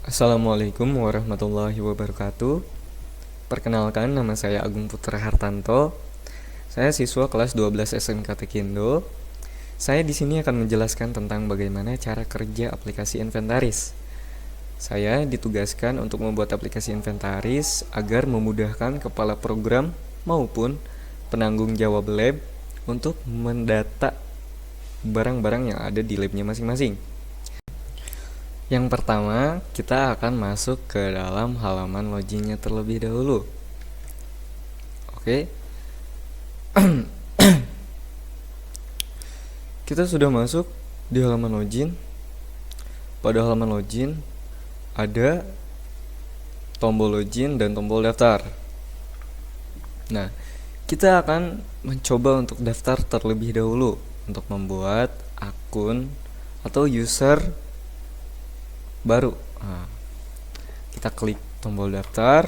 Assalamualaikum warahmatullahi wabarakatuh. Perkenalkan, nama saya Agung Putra Hartanto. Saya siswa kelas 12 SMK Tekindo. Saya di sini akan menjelaskan tentang bagaimana cara kerja aplikasi inventaris. Saya ditugaskan untuk membuat aplikasi inventaris agar memudahkan kepala program maupun penanggung jawab lab untuk mendata barang-barang yang ada di labnya masing-masing. Yang pertama, kita akan masuk ke dalam halaman loginnya terlebih dahulu. Oke. Kita sudah masuk di halaman login. Pada halaman login ada tombol login dan tombol daftar. Nah, kita akan mencoba untuk daftar terlebih dahulu untuk membuat akun atau user baru. Kita klik tombol daftar,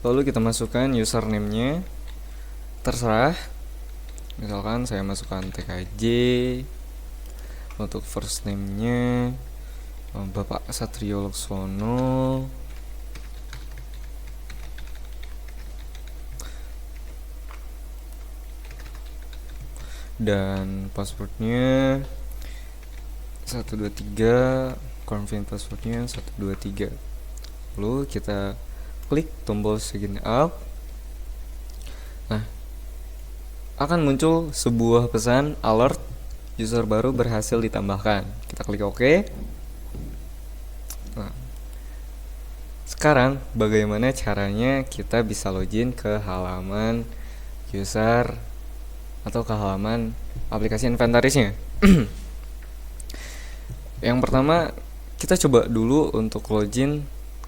lalu kita masukkan username-nya, terserah. Misalkan saya masukkan TKJ. Untuk first name-nya Bapak Satrio Laksono. Dan passwordnya 123, confirm passwordnya 123. Lalu kita klik tombol sign up. Nah, akan muncul sebuah pesan alert user baru berhasil ditambahkan. Kita klik OK. Nah, sekarang bagaimana caranya kita bisa login ke halaman user atau ke halaman aplikasi inventarisnya? Yang pertama, kita coba dulu untuk login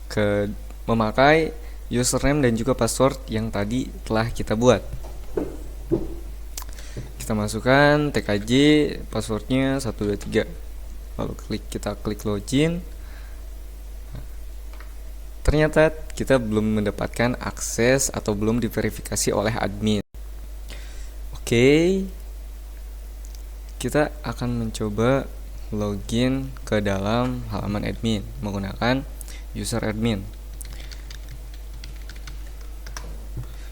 ke memakai username dan juga password yang tadi telah kita buat. Kita masukkan TKJ, passwordnya 123. Lalu kita klik login. Ternyata kita belum mendapatkan akses atau belum diverifikasi oleh admin. Oke. Kita akan mencoba login ke dalam halaman admin menggunakan user admin.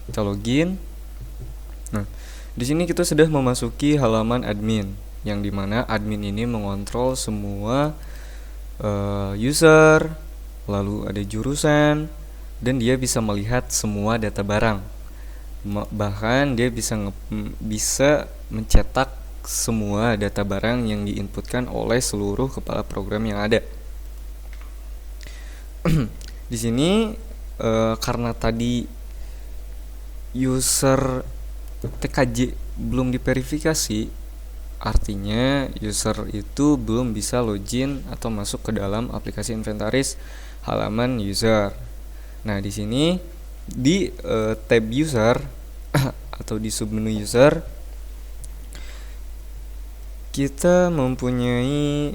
Kita login. Nah, di sini kita sudah memasuki halaman admin, yang dimana admin ini mengontrol semua user, lalu ada jurusan, dan dia bisa melihat semua data barang. Bahkan dia bisa mencetak semua data barang yang diinputkan oleh seluruh kepala program yang ada. Di sini karena tadi user TKJ belum diverifikasi, artinya user itu belum bisa login atau masuk ke dalam aplikasi inventaris halaman user. Nah, di sini di tab user atau di submenu user, kita mempunyai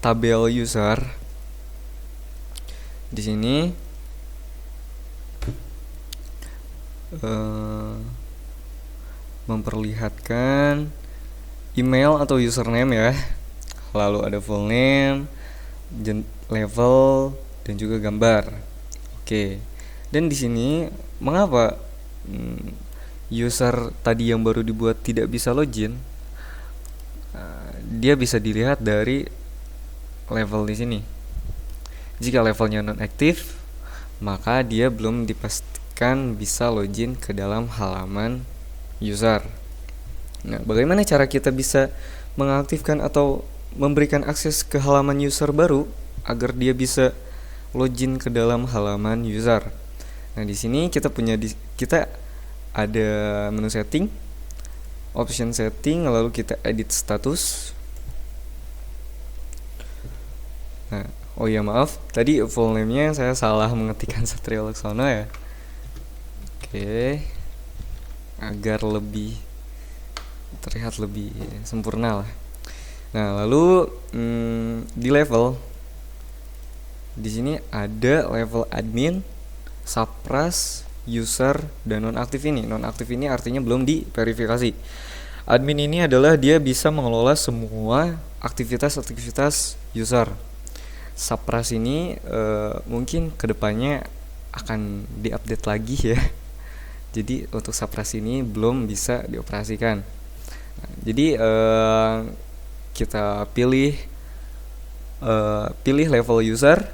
tabel user. Di sini memperlihatkan email atau username ya. Lalu ada full name, level, dan juga gambar. Oke. Dan di sini mengapa user tadi yang baru dibuat tidak bisa login? Dia bisa dilihat dari level di sini. Jika levelnya non-aktif, maka dia belum dipastikan bisa login ke dalam halaman user. Nah, bagaimana cara kita bisa mengaktifkan atau memberikan akses ke halaman user baru agar dia bisa login ke dalam halaman user? Nah, di sini kita ada menu setting, option setting, lalu kita edit status. Nah, oh ya maaf, tadi full name-nya saya salah mengetikkan Satrio Laksono ya. Oke, agar lebih terlihat lebih sempurna lah. Nah, lalu di level, di sini ada level admin, supras, user, dan nonaktif ini. Nonaktif ini artinya belum diverifikasi. Admin ini adalah dia bisa mengelola semua aktivitas-aktivitas user. Supras ini mungkin kedepannya akan diupdate lagi ya. Jadi untuk Supras ini belum bisa dioperasikan. Nah, jadi kita pilih level user,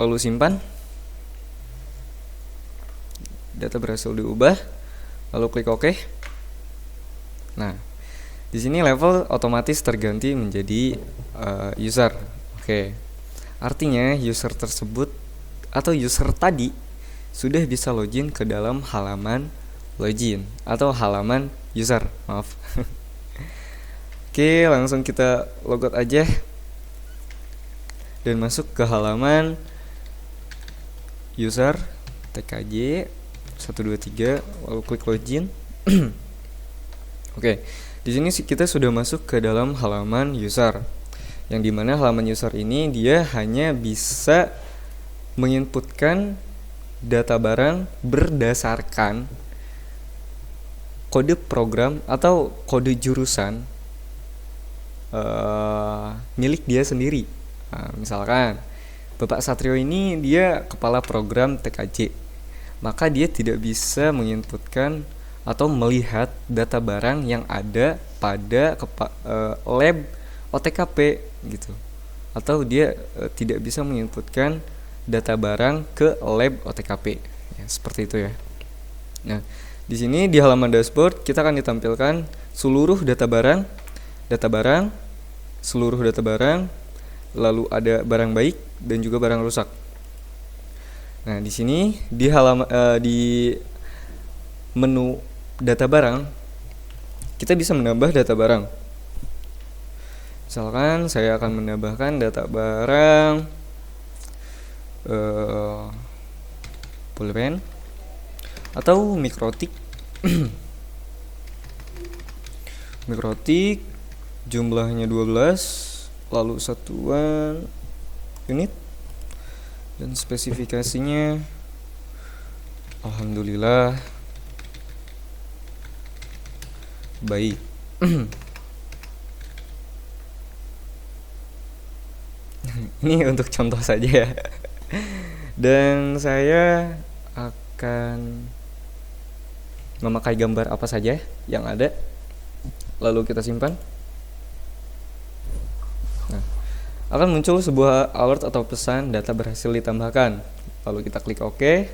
lalu simpan. Data berhasil diubah, lalu klik OK. Nah, di sini level otomatis terganti menjadi user. Oke. Artinya user tersebut atau user tadi sudah bisa login ke dalam halaman login atau halaman user, maaf. Oke, langsung kita logout aja dan masuk ke halaman user TKJ 123, lalu klik login. Oke, di sini kita sudah masuk ke dalam halaman user, yang dimana halaman user ini dia hanya bisa menginputkan data barang berdasarkan kode program atau kode jurusan milik dia sendiri. Nah, misalkan Bapak Satrio ini dia kepala program TKJ, maka dia tidak bisa menginputkan atau melihat data barang yang ada pada lab OTKP gitu, atau dia tidak bisa menginputkan data barang ke lab OTKP ya, seperti itu ya. Nah, di sini di halaman dashboard kita akan ditampilkan seluruh data barang, seluruh data barang, lalu ada barang baik dan juga barang rusak. Nah, di sini di di menu data barang kita bisa menambah data barang. Misalkan saya akan menambahkan data barang pulpen atau mikrotik. Mikrotik jumlahnya 12, lalu satuan unit dan spesifikasinya alhamdulillah baik. Ini untuk contoh saja ya. Dan saya akan memakai gambar apa saja yang ada, lalu kita simpan. Nah, akan muncul sebuah alert atau pesan data berhasil ditambahkan, lalu kita klik OK.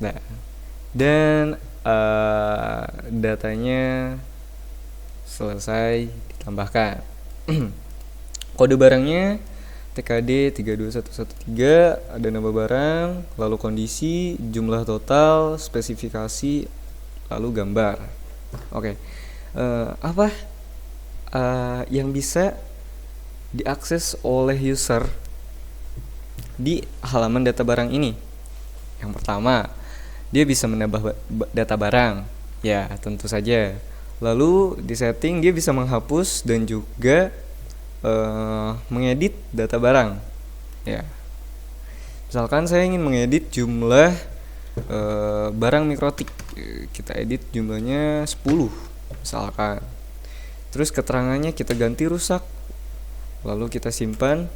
Nah, dan datanya selesai ditambahkan. Kode barangnya TKD 32113, ada nama barang, lalu kondisi, jumlah total, spesifikasi, lalu gambar. Oke. Apa yang bisa diakses oleh user di halaman data barang ini? Yang pertama, dia bisa menambah data barang. Ya, tentu saja. Lalu di setting dia bisa menghapus dan juga mengedit data barang. Ya. Misalkan saya ingin mengedit jumlah barang mikrotik, kita edit jumlahnya 10 misalkan. Terus keterangannya kita ganti rusak, lalu kita simpan,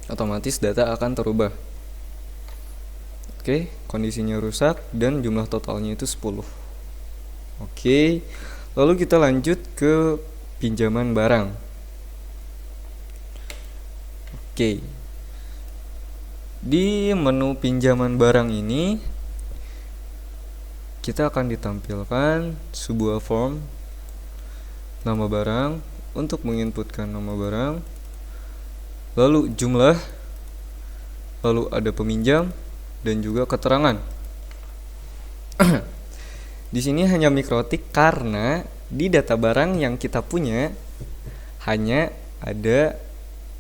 otomatis data akan terubah. Oke, kondisinya rusak dan jumlah totalnya itu 10. Oke, lalu kita lanjut ke pinjaman barang. Oke, di menu pinjaman barang ini kita akan ditampilkan sebuah form nama barang untuk menginputkan nama barang, lalu jumlah, lalu ada peminjam dan juga keterangan. Di sini hanya mikrotik karena di data barang yang kita punya hanya ada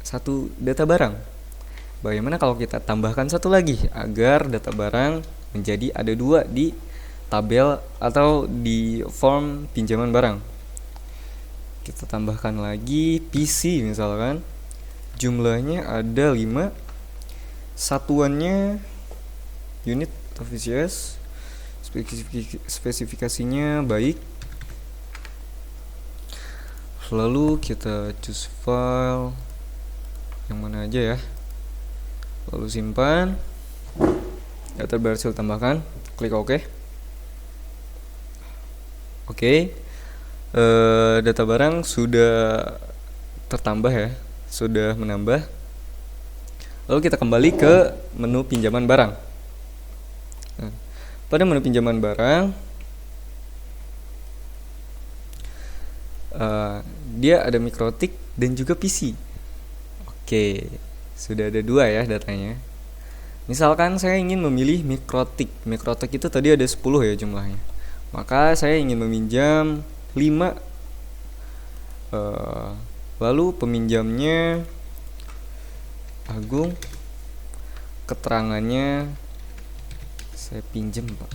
satu data barang. Bagaimana kalau kita tambahkan satu lagi agar data barang menjadi ada 2 di tabel atau di form pinjaman barang? Kita tambahkan lagi PC misalkan, jumlahnya ada 5, satuannya unit atau VCS, spesifikasinya baik. Lalu kita choose file, yang mana aja ya. Lalu simpan. Data berhasil tambahkan, klik OK. Oke. Data barang sudah tertambah ya, sudah menambah. Lalu kita kembali ke menu pinjaman barang. Nah, pada menu pinjaman barang, dia ada Mikrotik dan juga PC. Oke, sudah ada 2 ya datanya. Misalkan saya ingin memilih Mikrotik. Mikrotik itu tadi ada 10 ya jumlahnya. Maka saya ingin meminjam 5. Lalu peminjamnya Agung. Keterangannya saya pinjam, Pak.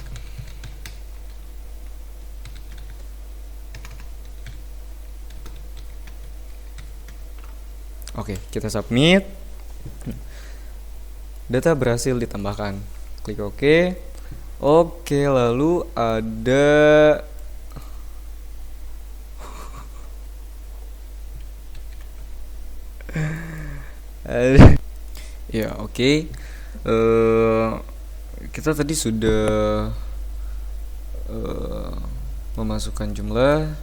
Oke, kita submit. Data berhasil ditambahkan. Klik OK. Oke, lalu ada ya, oke. Kita tadi sudah memasukkan jumlah,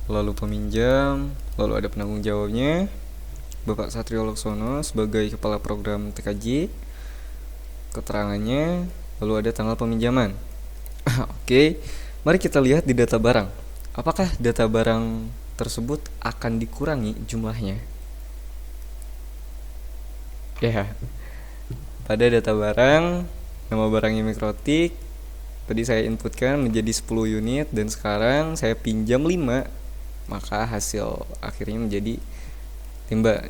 lalu peminjam, lalu ada penanggung jawabnya, Bapak Satrio Laksono sebagai Kepala Program TKJ, keterangannya, lalu ada tanggal peminjaman. Oke, mari kita lihat di data barang. Apakah data barang tersebut akan dikurangi jumlahnya? Ya, pada data barang, nama barangnya Mikrotik, tadi saya inputkan menjadi 10 unit dan sekarang saya pinjam 5, maka hasil akhirnya menjadi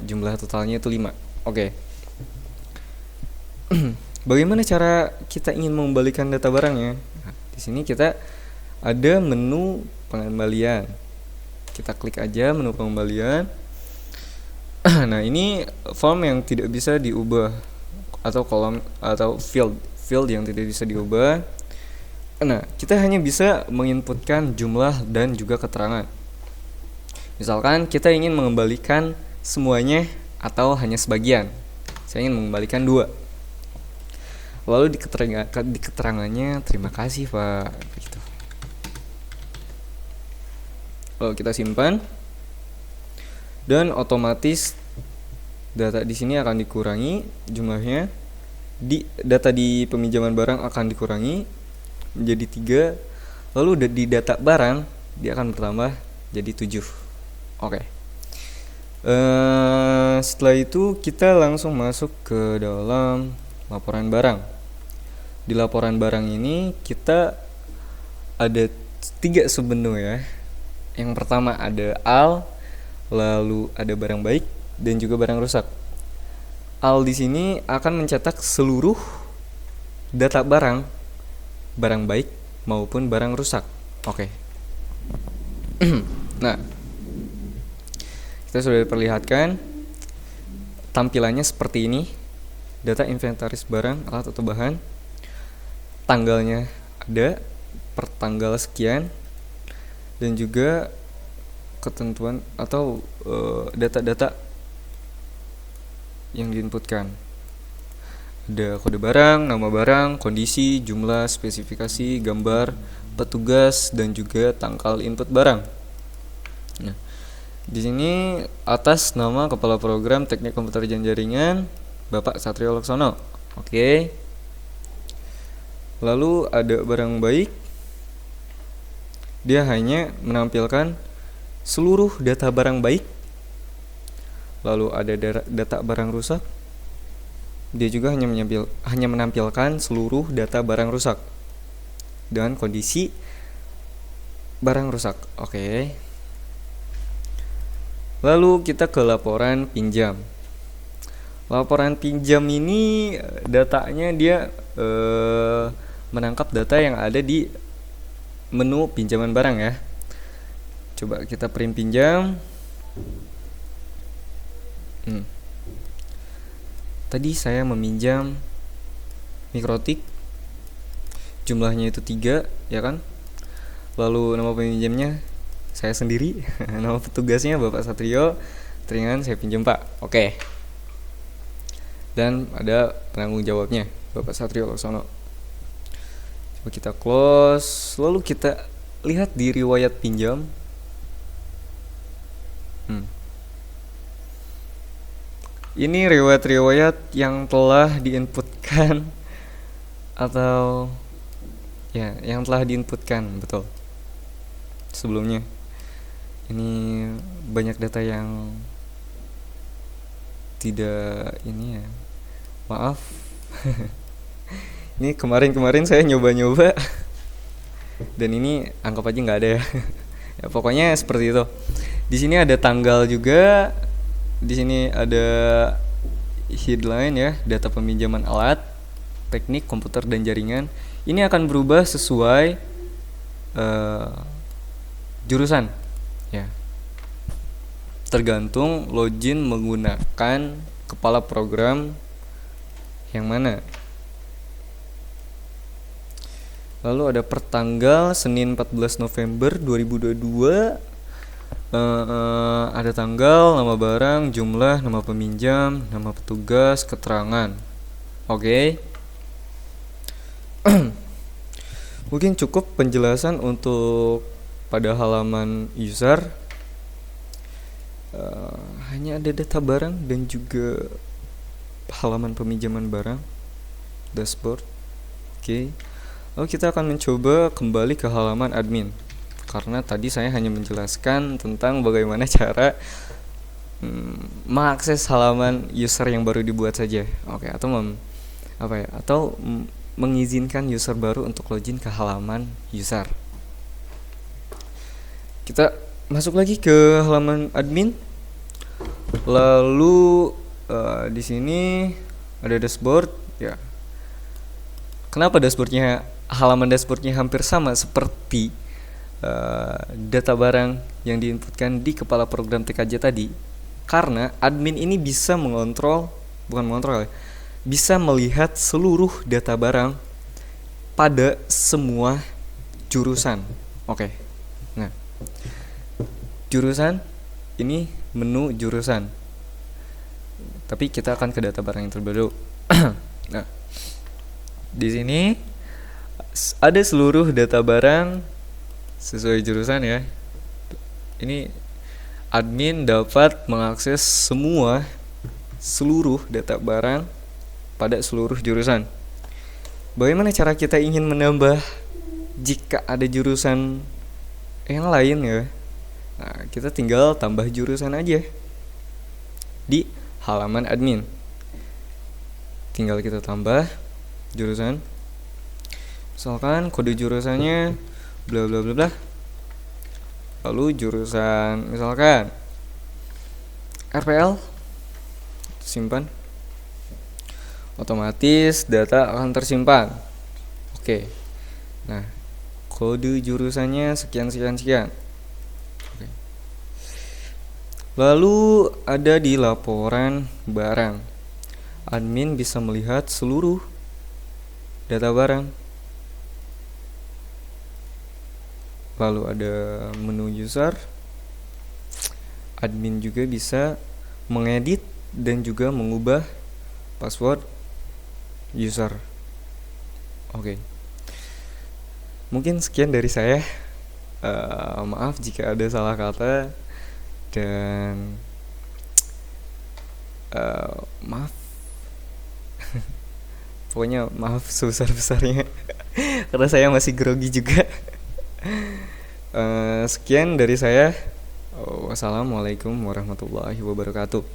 jumlah totalnya itu 5. Oke. Bagaimana cara kita ingin mengembalikan data barangnya? Nah, di sini kita ada menu pengembalian. Kita klik aja menu pengembalian. Nah, ini form yang tidak bisa diubah atau kolom atau field yang tidak bisa diubah. Nah, kita hanya bisa menginputkan jumlah dan juga keterangan. Misalkan kita ingin mengembalikan semuanya atau hanya sebagian. Saya ingin mengembalikan 2. Lalu di keterangannya, terima kasih Pak, gitu. Lalu kita simpan dan otomatis data di sini akan dikurangi jumlahnya. Data di peminjaman barang akan dikurangi menjadi 3. Lalu di data barang dia akan bertambah jadi 7. Oke. Setelah itu kita langsung masuk ke dalam laporan barang. Di laporan barang ini kita ada 3 submenu ya. Yang pertama ada AL, lalu ada barang baik dan juga barang rusak. AL di sini akan mencetak seluruh data barang baik maupun barang rusak. Oke. Nah, kita sudah diperlihatkan tampilannya seperti ini. Data inventaris barang, alat atau bahan. Tanggalnya ada per tanggal sekian. Dan juga ketentuan atau data-data yang diinputkan. Ada kode barang, nama barang, kondisi, jumlah, spesifikasi, gambar, petugas, dan juga tanggal input barang. Nah, di sini atas nama Kepala Program Teknik Komputer dan Jaringan Bapak Satrio Laksono. Oke. Lalu ada barang baik. Dia hanya menampilkan seluruh data barang baik. Lalu ada data barang rusak. Dia juga hanya menampilkan seluruh data barang rusak dan kondisi barang rusak. Oke. Lalu kita ke laporan pinjam. Laporan pinjam ini datanya dia menangkap data yang ada di menu pinjaman barang ya. Coba kita print pinjam. Tadi saya meminjam Mikrotik, jumlahnya itu 3 ya kan. Lalu nama peminjamnya saya sendiri, nama petugasnya Bapak Satrio, teringan saya pinjam Pak. Oke. dan ada penanggung jawabnya, Bapak Satrio Laksono. Coba kita close, lalu kita lihat di riwayat pinjam. Ini riwayat-riwayat yang telah diinputkan atau ya, yang telah diinputkan, betul. Sebelumnya ini banyak data yang tidak ini ya. Maaf. Ini kemarin saya nyoba-nyoba dan ini anggap aja nggak ada ya. Ya pokoknya seperti itu. Di sini ada tanggal juga. Di sini ada headline ya, data peminjaman alat, teknik, komputer dan jaringan. Ini akan berubah sesuai jurusan ya. Tergantung login menggunakan kepala program yang mana. Lalu ada pertanggal Senin 14 November 2022. Ada tanggal, nama barang, jumlah, nama peminjam, nama petugas, keterangan. Oke. Mungkin cukup penjelasan untuk pada halaman user. Hanya ada data barang dan juga halaman peminjaman barang, dashboard. Oke. Lalu kita akan mencoba kembali ke halaman admin, karena tadi saya hanya menjelaskan tentang bagaimana cara mengakses halaman user yang baru dibuat saja. Oke, atau mengizinkan user baru untuk login ke halaman user. Kita masuk lagi ke halaman admin. Lalu di sini ada dashboard ya. Kenapa halaman dashboardnya hampir sama seperti data barang yang diinputkan di kepala program TKJ tadi? Karena admin ini bisa bisa melihat seluruh data barang pada semua jurusan. Oke. Nah, jurusan ini menu jurusan. Tapi kita akan ke data barang yang terbaru. Nah, di sini ada seluruh data barang sesuai jurusan ya. Ini admin dapat mengakses seluruh data barang pada seluruh jurusan. Bagaimana cara kita ingin menambah jika ada jurusan yang lain ya? Nah, kita tinggal tambah jurusan aja di halaman admin. Tinggal kita tambah jurusan. Misalkan kode jurusannya bla bla bla bla. Lalu jurusan misalkan RPL, simpan. Otomatis data akan tersimpan. Oke. Nah, kode jurusannya sekian. Oke. Lalu ada di laporan barang. Admin bisa melihat seluruh data barang. Lalu ada menu user. Admin juga bisa mengedit dan juga mengubah password user. Oke. Mungkin sekian dari saya. Maaf jika ada salah kata dan maaf. Pokoknya maaf sebesar-besarnya karena saya masih grogi juga. Sekian dari saya. Wassalamualaikum warahmatullahi wabarakatuh.